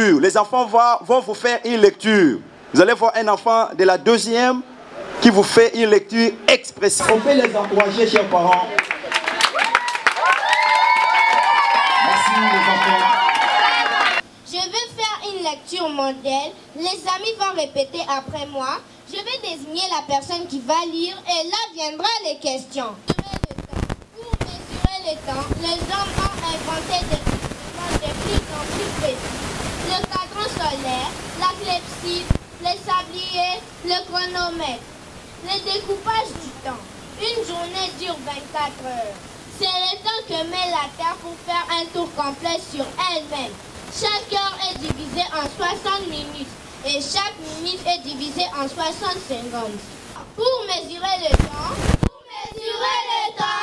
Les enfants vont vous faire une lecture. Vous allez voir un enfant de la 2e qui vous fait une lecture expressive. On peut les encourager, chers parents. Merci les enfants. Je vais faire une lecture modèle. Les amis vont répéter après moi. Je vais désigner la personne qui va lire et là viendra les questions. Pour mesurer le temps, les hommes ont inventé des instruments de plus en plus précis. Le cadran solaire, la clepsydre, les sabliers, le chronomètre. Le découpage du temps. Une journée dure 24 heures. C'est le temps que met la Terre pour faire un tour complet sur elle-même. Chaque heure est divisée en 60 minutes et chaque minute est divisée en 60 secondes. Pour mesurer le temps,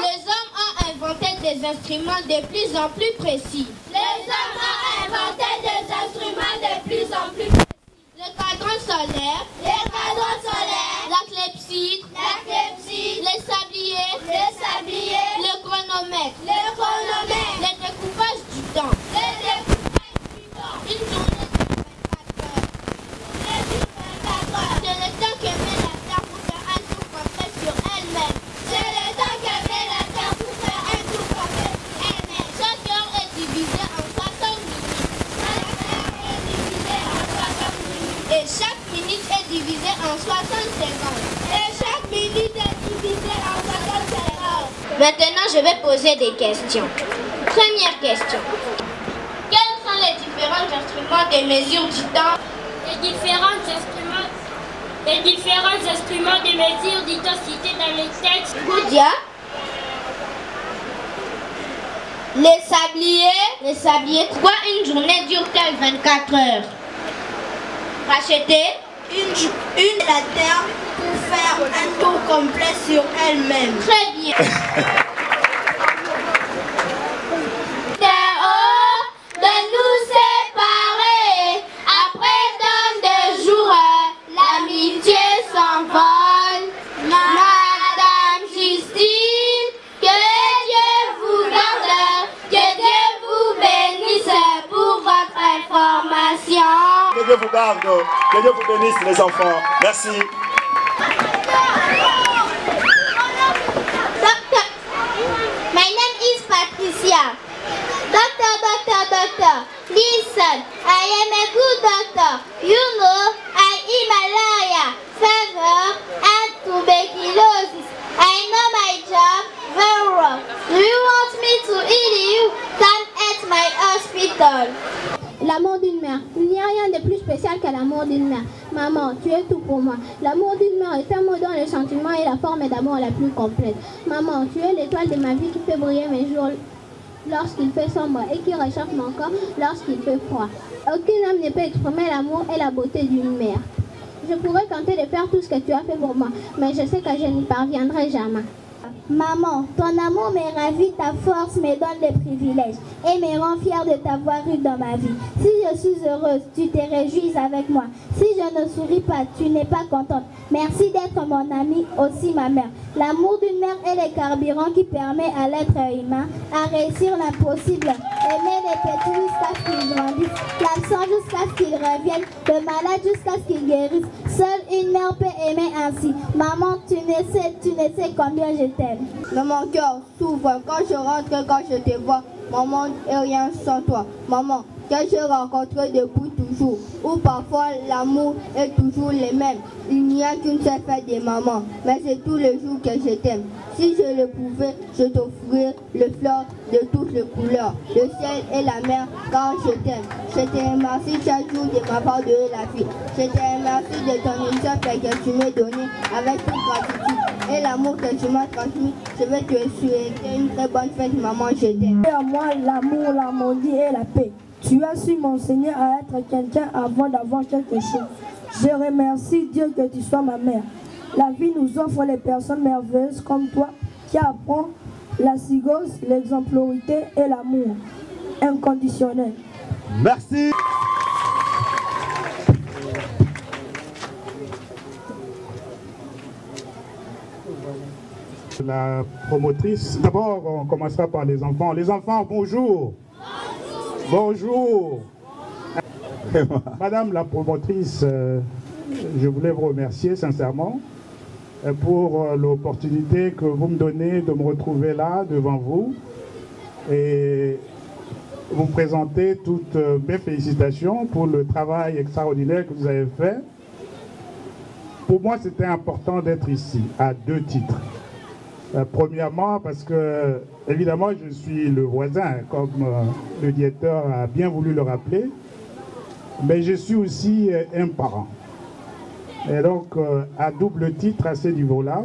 les hommes ont inventé des instruments de plus en plus précis. Le cadran solaire, la clepsydre, les sabliers, le chronomètre, le découpage du temps. Une journée de 24 heures. C'est le temps que met la Terre pour faire un tour complet sur elle-même. Chaque heure est divisée en 60 minutes. Et chaque minute est divisée en 60 secondes. Maintenant, je vais poser des questions. Première question. Quels sont les différents instruments de mesure du temps? Les différents instruments de mesure du temps cités dans les textes. Goudia. Les sabliers. Pourquoi une journée dure-t-elle 24 heures? Racheter. La Terre pour faire un tour complet sur elle-même. Très bien. De nous séparer, après tant de jours, l'amitié s'envole. Madame Justine, que Dieu vous garde, que Dieu vous bénisse pour votre information. Que Dieu vous garde, que Dieu vous bénisse les enfants. Merci. Doctor, my name is Patricia. Doctor, listen, I am a good doctor. You know, I eat malaria, fever, and tuberculosis. I know my job very well. Do you want me to heal you? Come at my hospital. L'amour d'une mère. Il n'y a rien de plus spécial qu'à l'amour d'une mère. Maman, tu es tout pour moi. L'amour d'une mère est un mot dont le sentiment est la forme d'amour la plus complète. Maman, tu es l'étoile de ma vie qui fait briller mes jours lorsqu'il fait sombre et qui réchauffe mon corps lorsqu'il fait froid. Aucune âme ne peut exprimer l'amour et la beauté d'une mère. Je pourrais tenter de faire tout ce que tu as fait pour moi, mais je sais que je n'y parviendrai jamais. Maman, ton amour me ravit, ta force me donne des privilèges et me rend fière de t'avoir eu dans ma vie. Si je suis heureuse, tu te réjouis avec moi. Si je ne souris pas, tu n'es pas contente. Merci d'être mon amie, aussi ma mère. L'amour d'une mère est le carburant qui permet à l'être humain à réussir l'impossible. Aimer les petits jusqu'à ce qu'ils grandissent, l'absent jusqu'à ce qu'ils reviennent, le malade jusqu'à ce qu'ils guérissent. Seule une mère peut aimer ainsi. Maman, tu ne sais combien je t'aime. Dans mon cœur s'ouvre quand je rentre, quand je te vois. Maman est rien sans toi. Maman, que je rencontre depuis toujours. Ou parfois l'amour est toujours le même. Il n'y a qu'une seule fête de maman. Mais c'est tous les jours que je t'aime. Si je le pouvais, je t'offrirais le fleur de toutes les couleurs. Le ciel et la mer, car je t'aime. Je te remercie chaque jour de m'avoir donné la vie. Je te remercie de ton exemple que tu m'as donné avec toute gratitude. Et l'amour que tu m'as transmis, je vais te souhaiter une très bonne fête, maman, je t'aime. Et à moi, l'amour, l'harmonie et la paix. Tu as su m'enseigner à être quelqu'un avant d'avoir quelque chose. Je remercie Dieu que tu sois ma mère. La vie nous offre les personnes merveilleuses comme toi qui apprend la sigose, l'exemplarité et l'amour inconditionnel. Merci. La promotrice, d'abord on commencera par les enfants. Les enfants, bonjour. Bonjour. vraiment. Madame la promotrice, je voulais vous remercier sincèrement pour l'opportunité que vous me donnez de me retrouver là devant vous et vous présenter toutes mes félicitations pour le travail extraordinaire que vous avez fait. Pour moi, c'était important d'être ici à 2 titres. Premièrement, parce que, évidemment, je suis le voisin, comme le directeur a bien voulu le rappeler, mais je suis aussi un parent. Et donc, à double titre à ce niveau-là,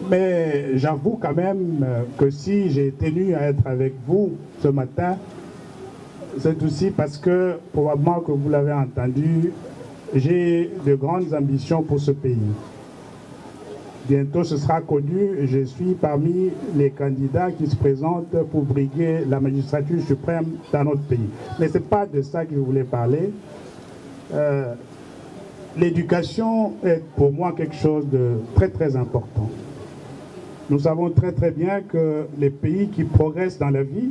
mais j'avoue quand même que si j'ai tenu à être avec vous ce matin, c'est aussi parce que, probablement que vous l'avez entendu, j'ai de grandes ambitions pour ce pays. Bientôt, ce sera connu, je suis parmi les candidats qui se présentent pour briguer la magistrature suprême dans notre pays. Mais ce n'est pas de ça que je voulais parler. L'éducation est pour moi quelque chose de très très important. Nous savons très très bien que les pays qui progressent dans la vie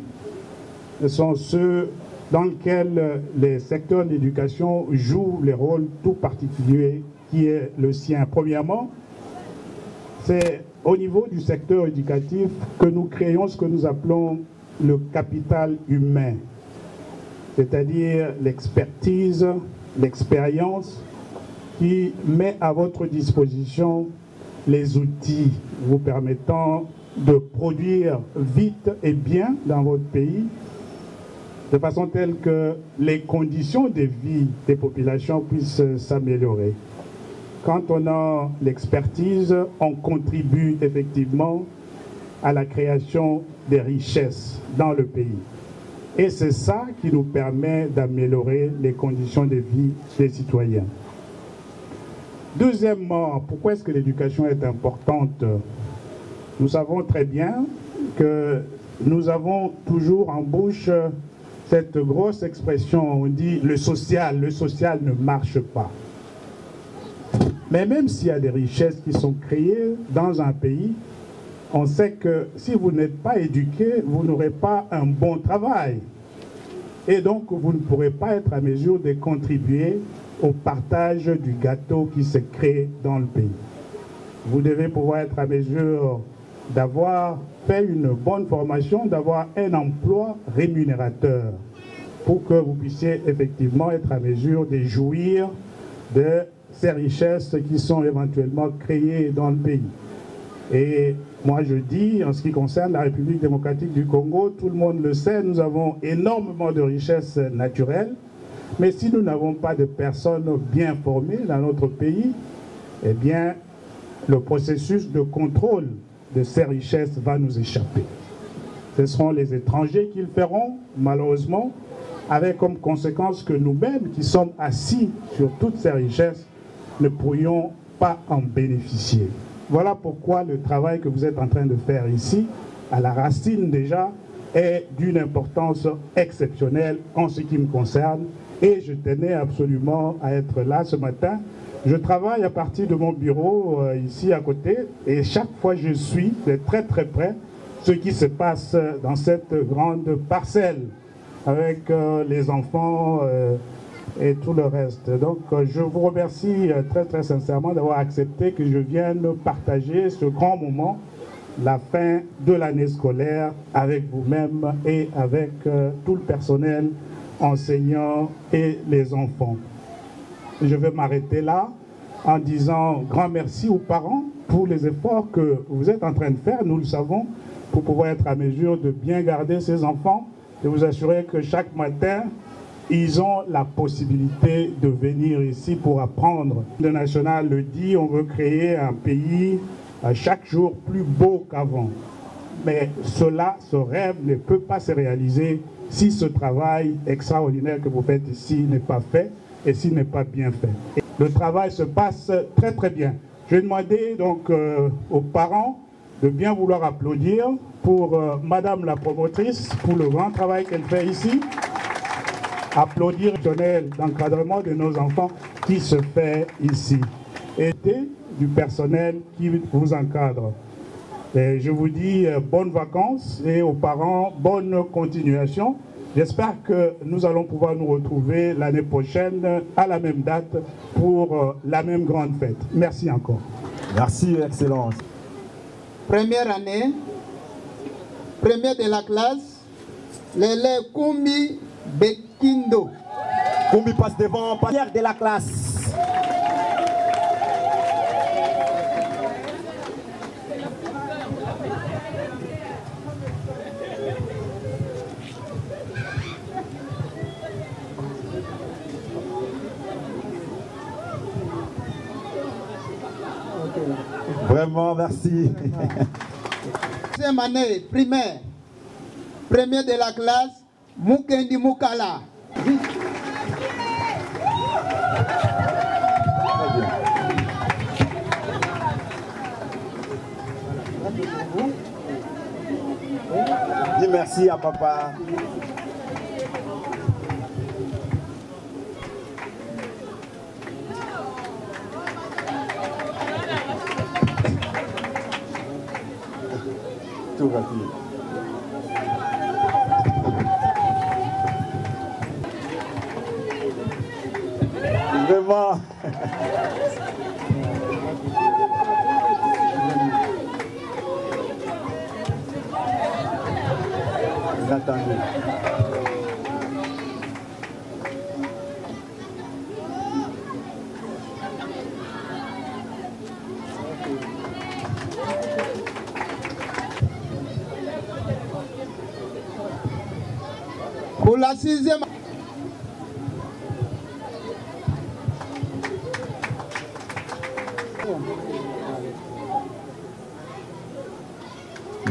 sont ceux dans lesquels les secteurs de l'éducation jouent les rôles tout particuliers qui est le sien. Premièrement, c'est au niveau du secteur éducatif que nous créons ce que nous appelons le capital humain, c'est-à-dire l'expertise, l'expérience qui met à votre disposition les outils vous permettant de produire vite et bien dans votre pays, de façon telle que les conditions de vie des populations puissent s'améliorer. Quand on a l'expertise, on contribue effectivement à la création des richesses dans le pays. Et c'est ça qui nous permet d'améliorer les conditions de vie des citoyens. Deuxièmement, pourquoi est-ce que l'éducation est importante? Nous savons très bien que nous avons toujours en bouche cette grosse expression, on dit le social ne marche pas. Mais même s'il y a des richesses qui sont créées dans un pays, on sait que si vous n'êtes pas éduqué, vous n'aurez pas un bon travail. Et donc, vous ne pourrez pas être à mesure de contribuer au partage du gâteau qui se crée dans le pays. Vous devez pouvoir être à mesure d'avoir fait une bonne formation, d'avoir un emploi rémunérateur pour que vous puissiez effectivement être à mesure de jouir de ces richesses qui sont éventuellement créées dans le pays. Et moi je dis, en ce qui concerne la République démocratique du Congo, tout le monde le sait, nous avons énormément de richesses naturelles, mais si nous n'avons pas de personnes bien formées dans notre pays, eh bien, le processus de contrôle de ces richesses va nous échapper. Ce seront les étrangers qui le feront, malheureusement, avec comme conséquence que nous-mêmes, qui sommes assis sur toutes ces richesses, ne pourrions pas en bénéficier. Voilà pourquoi le travail que vous êtes en train de faire ici, à la racine déjà, est d'une importance exceptionnelle en ce qui me concerne. Et je tenais absolument à être là ce matin. Je travaille à partir de mon bureau ici à côté et chaque fois je suis de très très près ce qui se passe dans cette grande parcelle avec les enfants et tout le reste. Donc je vous remercie très très sincèrement d'avoir accepté que je vienne partager ce grand moment, la fin de l'année scolaire, avec vous-même et avec tout le personnel enseignants et les enfants. Je vais m'arrêter là en disant grand merci aux parents pour les efforts que vous êtes en train de faire, nous le savons, pour pouvoir être à mesure de bien garder ces enfants, de vous assurer que chaque matin, ils ont la possibilité de venir ici pour apprendre. Le national le dit, on veut créer un pays chaque jour plus beau qu'avant. Mais cela, ce rêve ne peut pas se réaliser si ce travail extraordinaire que vous faites ici n'est pas fait et s'il n'est pas bien fait. Et le travail se passe très très bien. Je vais demander donc aux parents de bien vouloir applaudir pour Madame la promotrice, pour le grand travail qu'elle fait ici. Applaudir le d'encadrement de nos enfants qui se fait ici. Et du personnel qui vous encadre. Et je vous dis bonnes vacances et aux parents, bonne continuation. J'espère que nous allons pouvoir nous retrouver l'année prochaine à la même date pour la même grande fête. Merci encore. Merci, Excellence. Première année, premier de la classe, l'élève Koumbi Bekindo. Koumbi passe devant, première de la classe. Vraiment, merci. Deuxième année, primaire, premier de la classe, Mukendi Mukala. Dis merci à papa. Tout va bien. Vraiment. Attendez. Pour la sixième.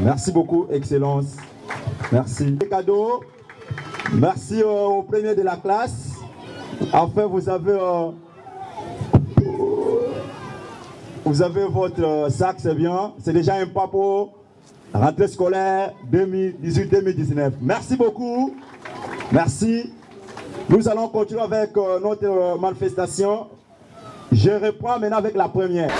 Merci beaucoup, Excellence. Merci. Cadeau. Merci au premier de la classe. Enfin, vous avez votre sac, c'est bien. C'est déjà un pas pour la rentrée scolaire 2018-2019. Merci beaucoup. Merci. Nous allons continuer avec notre manifestation. Je reprends maintenant avec la première.